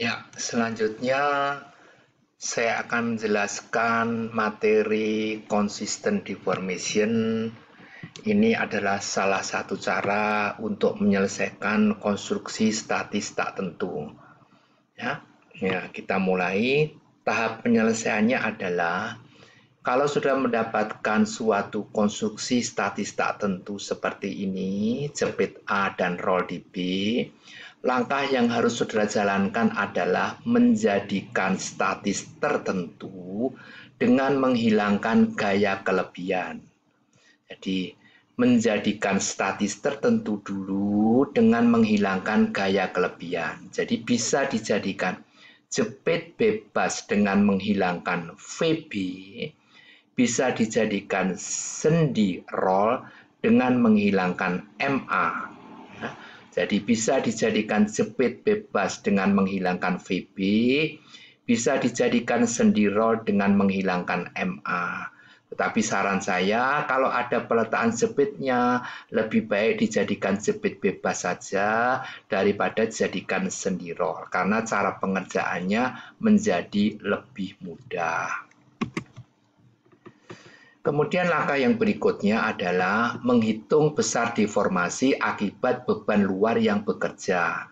Ya, selanjutnya saya akan menjelaskan materi consistent deformation. Ini adalah salah satu cara untuk menyelesaikan konstruksi statis tak tentu. Ya, kita mulai. Tahap penyelesaiannya adalah kalau sudah mendapatkan suatu konstruksi statis tak tentu seperti ini, jepit A dan roll di B, langkah yang harus saudara jalankan adalah menjadikan statis tertentu dengan menghilangkan gaya kelebihan. Jadi, menjadikan statis tertentu dulu dengan menghilangkan gaya kelebihan. Jadi, bisa dijadikan jepit bebas dengan menghilangkan VB, bisa dijadikan sendi roll dengan menghilangkan MA. Jadi bisa dijadikan jepit bebas dengan menghilangkan VB, bisa dijadikan sendi roll dengan menghilangkan MA. Tetapi saran saya, kalau ada peletakan jepitnya, lebih baik dijadikan jepit bebas saja daripada dijadikan sendi roll, karena cara pengerjaannya menjadi lebih mudah. Kemudian langkah yang berikutnya adalah menghitung besar deformasi akibat beban luar yang bekerja.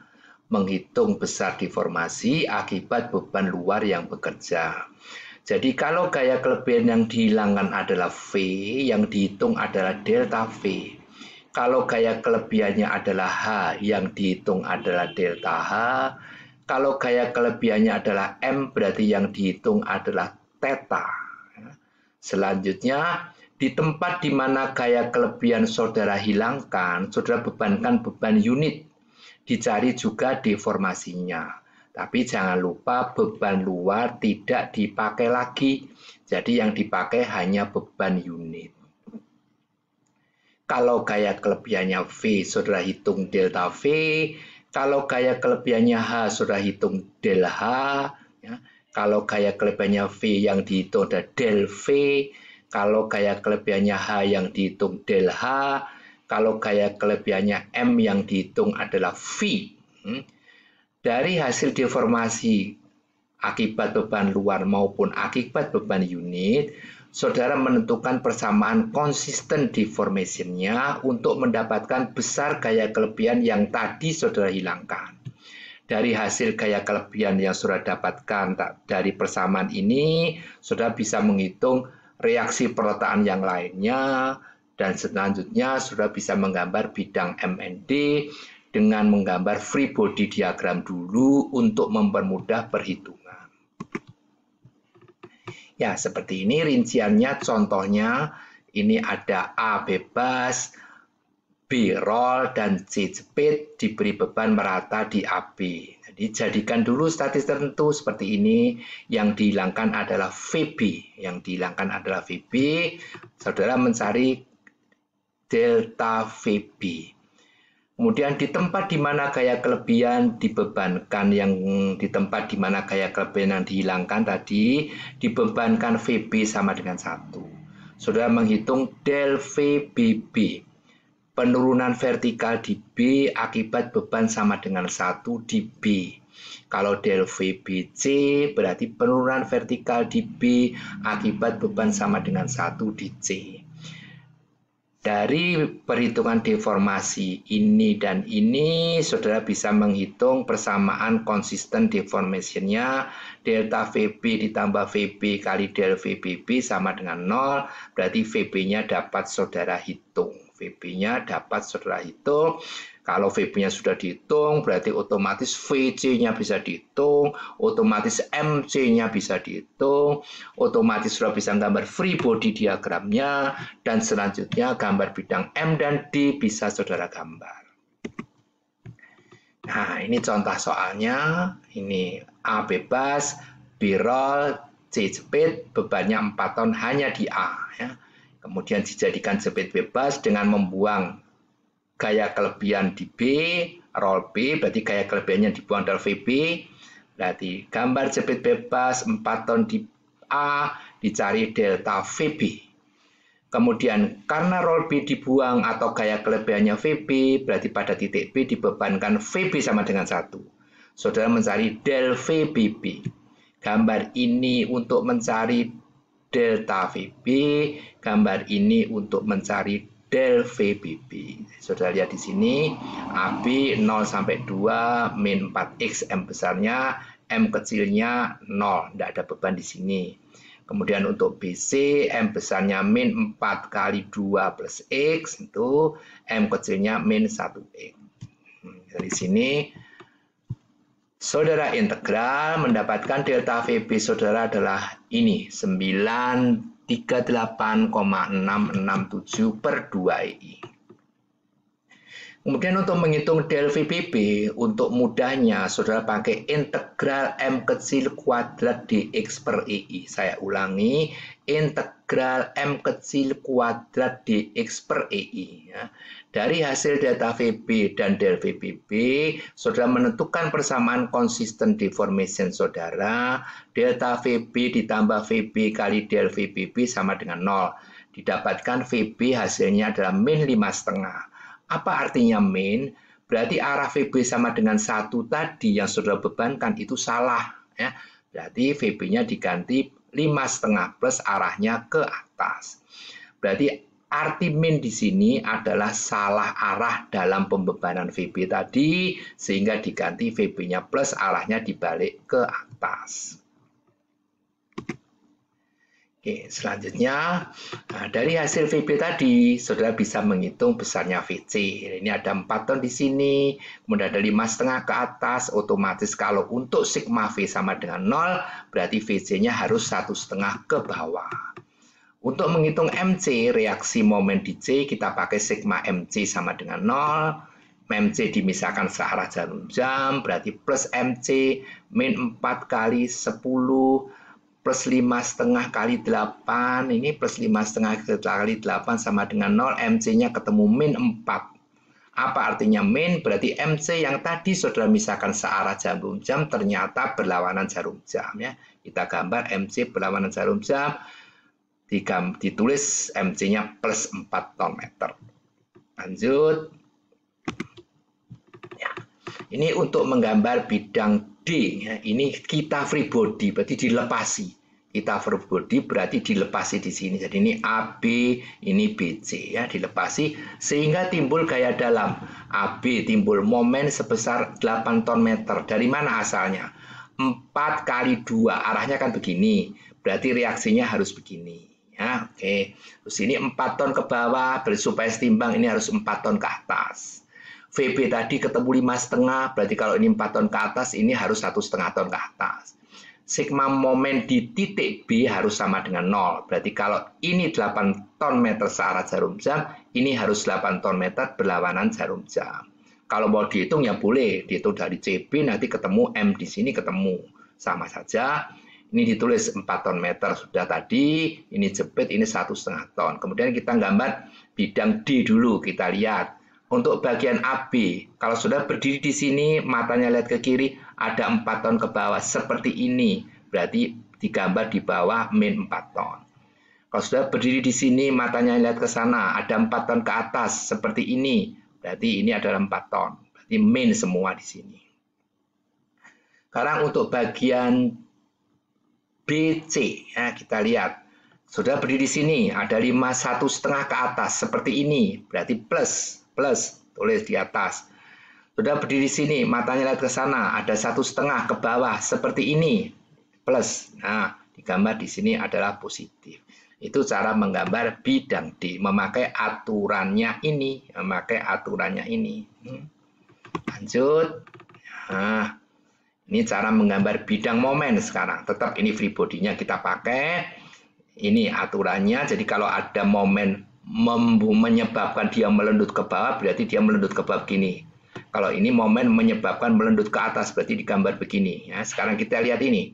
Menghitung besar deformasi akibat beban luar yang bekerja. Jadi kalau gaya kelebihan yang dihilangkan adalah V, yang dihitung adalah delta V. Kalau gaya kelebihannya adalah H, yang dihitung adalah delta H. Kalau gaya kelebihannya adalah M, berarti yang dihitung adalah theta. Selanjutnya, di tempat di mana gaya kelebihan saudara hilangkan, saudara bebankan beban unit. Dicari juga deformasinya. Tapi jangan lupa beban luar tidak dipakai lagi. Jadi yang dipakai hanya beban unit. Kalau gaya kelebihannya V, saudara hitung delta V. Kalau gaya kelebihannya H, saudara hitung del H. Ya. Kalau gaya kelebihannya V yang dihitung ada del V. Kalau gaya kelebihannya H yang dihitung del H. Kalau gaya kelebihannya M yang dihitung adalah V. Dari hasil deformasi akibat beban luar maupun akibat beban unit, saudara menentukan persamaan consistent deformation-nya untuk mendapatkan besar gaya kelebihan yang tadi saudara hilangkan. Dari hasil gaya kelebihan yang saudara dapatkan dari persamaan ini, saudara bisa menghitung reaksi peletakan yang lainnya, dan selanjutnya saudara bisa menggambar bidang MND dengan menggambar free body diagram dulu untuk mempermudah perhitungan. Ya, seperti ini rinciannya, contohnya ini ada A bebas, B roll, dan C jepit, diberi beban merata di AB. Jadi jadikan dulu statis tertentu seperti ini, yang dihilangkan adalah VB. Yang dihilangkan adalah VB, saudara mencari delta VB. Kemudian di tempat di mana gaya kelebihan dibebankan, yang di tempat di mana gaya kelebihan yang dihilangkan tadi, dibebankan VB sama dengan 1. Saudara menghitung del VBB. Penurunan vertikal di B akibat beban sama dengan 1 di B. Kalau del VBC berarti penurunan vertikal di B akibat beban sama dengan 1 di C. Dari perhitungan deformasi ini dan ini, saudara bisa menghitung persamaan consistent deformation-nya. Delta VB ditambah VB kali del VBB sama dengan 0, berarti VB-nya dapat saudara hitung. VB-nya dapat saudara hitung. Kalau VB-nya sudah dihitung, berarti otomatis VC-nya bisa dihitung, otomatis MC-nya bisa dihitung, otomatis sudah bisa gambar free body diagramnya, dan selanjutnya gambar bidang M dan D bisa saudara gambar. Nah, ini contoh soalnya. Ini A bebas, B roll, C jepit, bebannya 4 ton hanya di A. Ya. Kemudian dijadikan jepit bebas dengan membuang gaya kelebihan di B, roll B, berarti gaya kelebihannya dibuang dari VB, berarti gambar jepit bebas 4 ton di A, dicari delta VB. Kemudian karena roll B dibuang atau gaya kelebihannya VB, berarti pada titik B dibebankan VB sama dengan 1. saudara mencari del VBB. Gambar ini untuk mencari delta VB, gambar ini untuk mencari del VBB. Saudara lihat di sini, AB 0 sampai 2, min 4X, M besarnya, M kecilnya 0, tidak ada beban di sini. Kemudian untuk BC, M besarnya min 4 kali 2 plus X, itu M kecilnya min 1X. Dari sini, saudara integral mendapatkan delta VB saudara adalah ini, 938,667 per 2EI. Kemudian untuk menghitung del VBB, untuk mudahnya saudara pakai integral M kecil kuadrat dx per EI. Saya ulangi, integral M kecil kuadrat dx per EI. Ya. Dari hasil data VB dan del VBB, saudara menentukan persamaan consistent deformation saudara. Delta VB ditambah VB kali del VBB sama dengan 0. Didapatkan VB hasilnya adalah min 5,5. Apa artinya min? Berarti arah VB sama dengan 1 tadi yang saudara bebankan itu salah. Ya. Berarti VB-nya diganti 5,5 plus arahnya ke atas. Berarti arti min di sini adalah salah arah dalam pembebanan VB tadi, sehingga diganti VB-nya plus arahnya dibalik ke atas. Oke, selanjutnya, dari hasil VB tadi, saudara bisa menghitung besarnya VC. Ini ada 4 ton di sini, kemudian ada 5,5 ke atas, otomatis kalau untuk sigma V sama dengan 0, berarti VC-nya harus 1,5 ke bawah. Untuk menghitung MC, reaksi momen di C, kita pakai sigma MC sama dengan 0, MC dimisahkan searah jarum jam, berarti plus MC, min 4 kali 10, plus 5,5 kali 8, ini plus 5,5 kali 8 sama dengan 0, MC-nya ketemu min 4. Apa artinya min? Berarti MC yang tadi saudara misalkan searah jarum jam ternyata berlawanan jarum jam. Ya. Kita gambar MC berlawanan jarum jam, ditulis MC-nya plus 4 ton meter. Lanjut. Ya. Ini untuk menggambar bidang D. Ya. Ini kita free body, berarti dilepasi. Kita free body berarti dilepasi di sini. Jadi ini AB, ini BC ya, dilepasi sehingga timbul gaya dalam. AB timbul momen sebesar 8 ton meter. Dari mana asalnya? 4 kali 2, arahnya kan begini. Berarti reaksinya harus begini. Ya, oke. Terus ini 4 ton ke bawah, supaya setimbang ini harus 4 ton ke atas. VB tadi ketemu 5,5, berarti kalau ini 4 ton ke atas, ini harus 1,5 ton ke atas. Sigma momen di titik B harus sama dengan 0. Berarti kalau ini 8 ton meter searah jarum jam, ini harus 8 ton meter berlawanan jarum jam. Kalau mau dihitung ya boleh, dihitung dari CB nanti ketemu M di sini ketemu. Sama saja, ini ditulis 4 ton meter sudah tadi, ini jepit, ini 1,5 ton. Kemudian kita gambar bidang D dulu, kita lihat. Untuk bagian AB, kalau sudah berdiri di sini, matanya lihat ke kiri, ada 4 ton ke bawah, seperti ini. Berarti digambar di bawah min 4 ton. Kalau sudah berdiri di sini, matanya lihat ke sana, ada 4 ton ke atas, seperti ini. Berarti ini adalah 4 ton. Berarti min semua di sini. Sekarang untuk bagian BC, ya, kita lihat. Sudah berdiri di sini, ada 1,5 ke atas, seperti ini. Berarti plus, tulis di atas. Sudah berdiri di sini, matanya lihat ke sana, ada 1,5 ke bawah, seperti ini, plus. Nah, digambar di sini adalah positif. Itu cara menggambar bidang D, memakai aturannya ini, Lanjut. Nah, ini cara menggambar bidang momen sekarang. Tetap ini free body-nya kita pakai. Ini aturannya, jadi kalau ada momen menyebabkan dia melendut ke bawah, berarti dia melendut ke bawah begini. Kalau ini momen menyebabkan melendut ke atas, berarti digambar begini. Ya, sekarang kita lihat ini.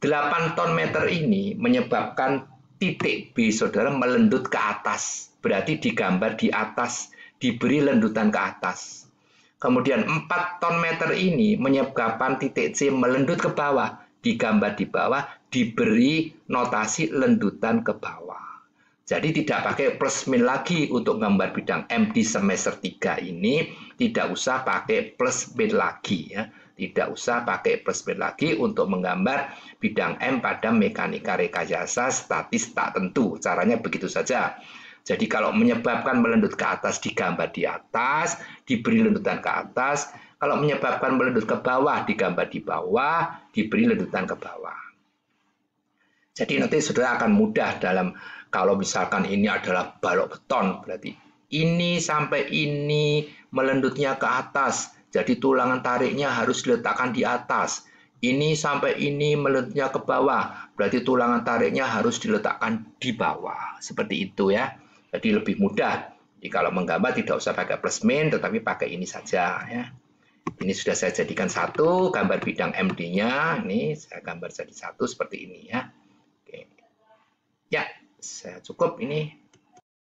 8 ton meter ini menyebabkan titik B, saudara, melendut ke atas. Berarti digambar di atas, diberi lendutan ke atas. Kemudian 4 ton meter ini menyebabkan titik C melendut ke bawah. Digambar di bawah, diberi notasi lendutan ke bawah. Jadi tidak pakai plus min lagi untuk gambar bidang M di semester 3 ini, tidak usah pakai plus min lagi ya. Tidak usah pakai plus min lagi untuk menggambar bidang M pada mekanika rekayasa statis tak tentu. Caranya begitu saja. Jadi kalau menyebabkan melendut ke atas digambar di atas, diberi lendutan ke atas. Kalau menyebabkan melendut ke bawah digambar di bawah, diberi lendutan ke bawah. Jadi nanti saudara akan mudah dalam kalau misalkan ini adalah balok beton, berarti ini sampai ini melendutnya ke atas. Jadi tulangan tariknya harus diletakkan di atas. Ini sampai ini melendutnya ke bawah. Berarti tulangan tariknya harus diletakkan di bawah. Seperti itu ya. Jadi lebih mudah. Jadi kalau menggambar tidak usah pakai plus min, tetapi pakai ini saja ya. Ini sudah saya jadikan satu, gambar bidang MD-nya. Ini saya gambar jadi satu seperti ini ya. Oke. Ya, saya cukup ini.